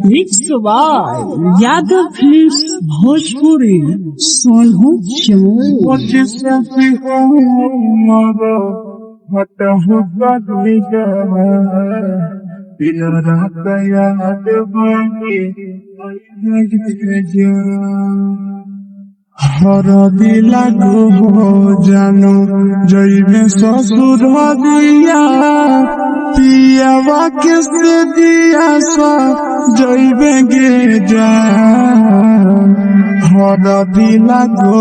Mixed by Yadav Films Bhojpuri Sonhu হরদি লাগো জানো জৈবে শ্বশুর দিয়া পিয়াবা কেসে দিয়া জৈবে গে যা হরদি লাগো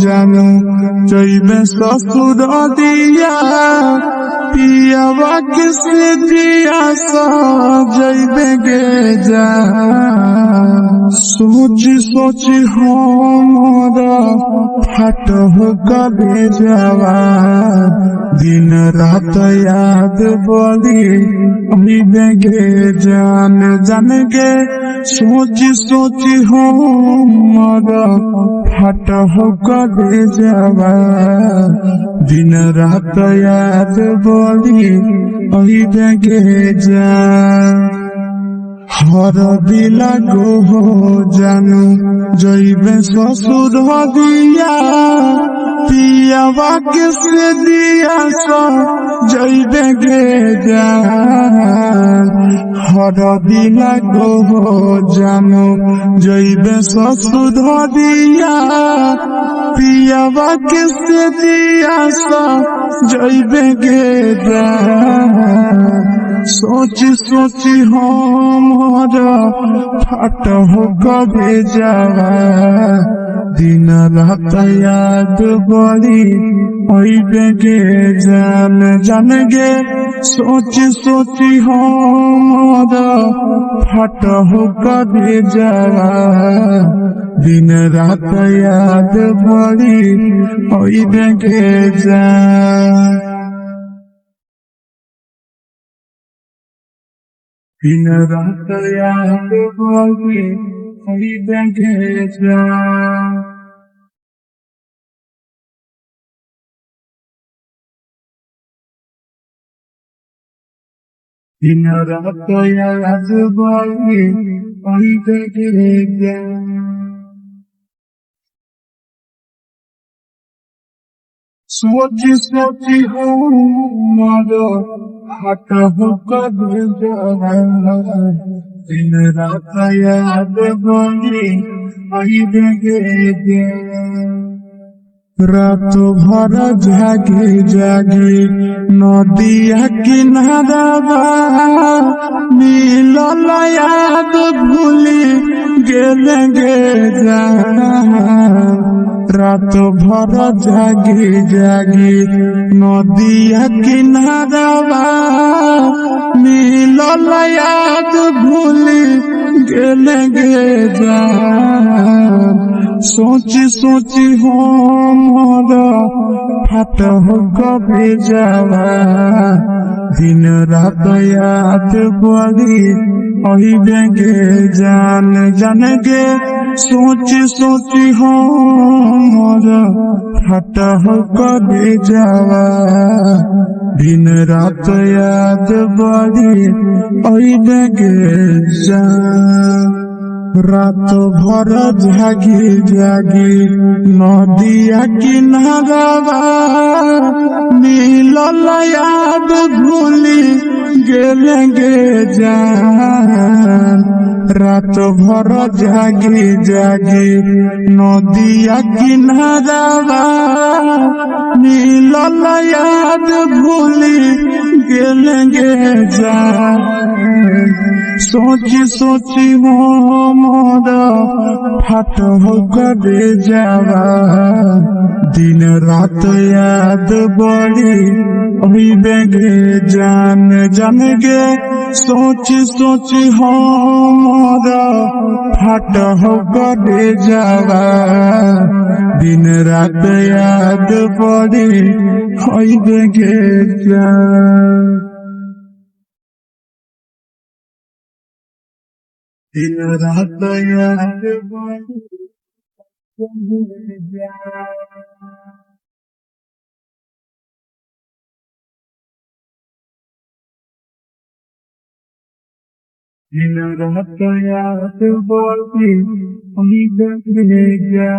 জানো জৈবে শ্বশুর দিয়া পিয়াবা কেসে দিয়া জৈবে গে যা सोची सोची हमारा फट हो कभी जावा दिन रात याद बोली अभी देंगे जान जान गे सोची सोची हमारा फट हो कभी जावा दिन रात याद बोली अभी देंगे जान হরদি লাগো জানো জৈবে শ্বশুর দিয়া পিয়াবা কেসে দিয়া জৈবে গে যা হরদি লাগো জানো জৈবে শ্বশুর দিয়া পিয়াবা কেসে দিয়া জৈবে গে যা सोची सोची हमारा फट हो कभी जावा दिन रात याद बड़ी ओई बेगे जान जान गे सोची सोची हमारा फट हो कभी जावा दिन रात याद बड़ी ओई बेगे जान दिन रात याद बोली अभी देंगे जा दिन रात याद बोली अभी देंगे जा सोची सोची हो मारो हट हो कभी जावा दिन रात याद बोली वही देंगे रात भर जागी जागी नदिया किनारा मिलल याद भूली गेलेंगे जा रात भर जागी जागी नदिया किनारा मिलल याद भूली गेलेंगे जा सोची सोची हमारा फट हो कभी जावा दिन रात याद बड़ी अभी देंगे जान जान गे सोची सोची हमारा फट हो कभी जावा दिन रात याद बड़ी अभी देंगे जान रात भर जागी जागी नदिया किनारा मिलल याद भूली गेलेंगे जान रात भर जागी जागी नदिया किनारा मिलल याद भूली गेलेंगे जान सोची सोची हमारा फट हो कभी जावा दिन रात याद बड़ी अभी बेगे जान जान गे सोची सोची हमारा फट हो कभी जावा दिन रात याद बड़ी अभी बेगे जान दिन रात याद बड़ी दिन रात याद बड़ी देखने जा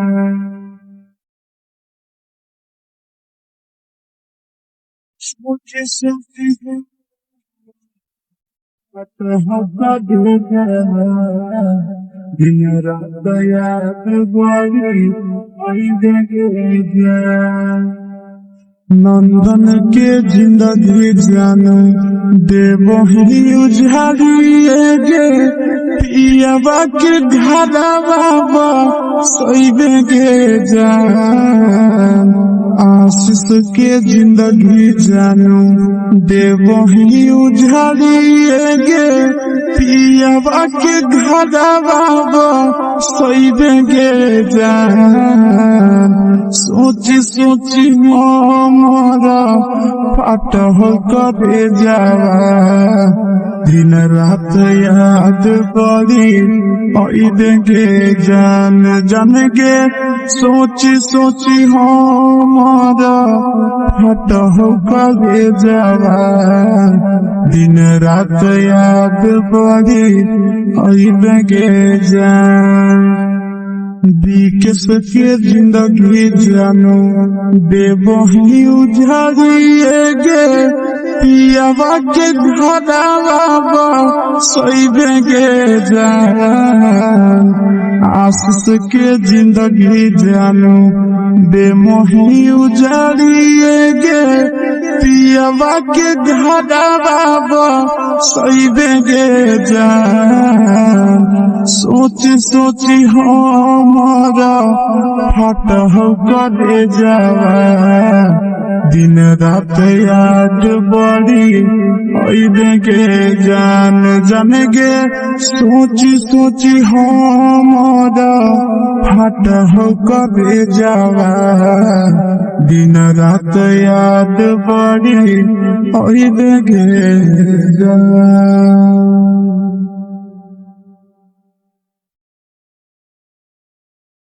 सोचे सोची दिन रात याद बड़ी देखने जा नंदन के जिंदगी जानो देवो ही उजाड़िए गे पियावा के घरा बाबा सोइबे गे जान आशीष के जिंदगी जानो देवो ही उजाड़िए गे पियावा के घरा बाबा सोइबे गे जान सोची सोची मोरा फाट हो करे जावा दिन रात याद पड़ी ओई देंगे जान जान गे सोची सोची मोरा फाट हो करे जावा दिन रात याद पड़ी ओई देंगे जान विकेश के जिंदगी जानो देवो ही उजाड़िए गे पियावा के घरा बाबा सोइबे गे जान आशीष के जिंदगी जानो बेमोही उजाड़िए गे पियावा के घरा बाबा सोइबे गे जान सोची सोची हमारा फाट हो करे जावा दिन रात याद बड़ी ओई देंगे जान जान गे सोची सोची हमारा फाट हो करे जावा दिन रात याद बड़ी ओई देंगे जावा।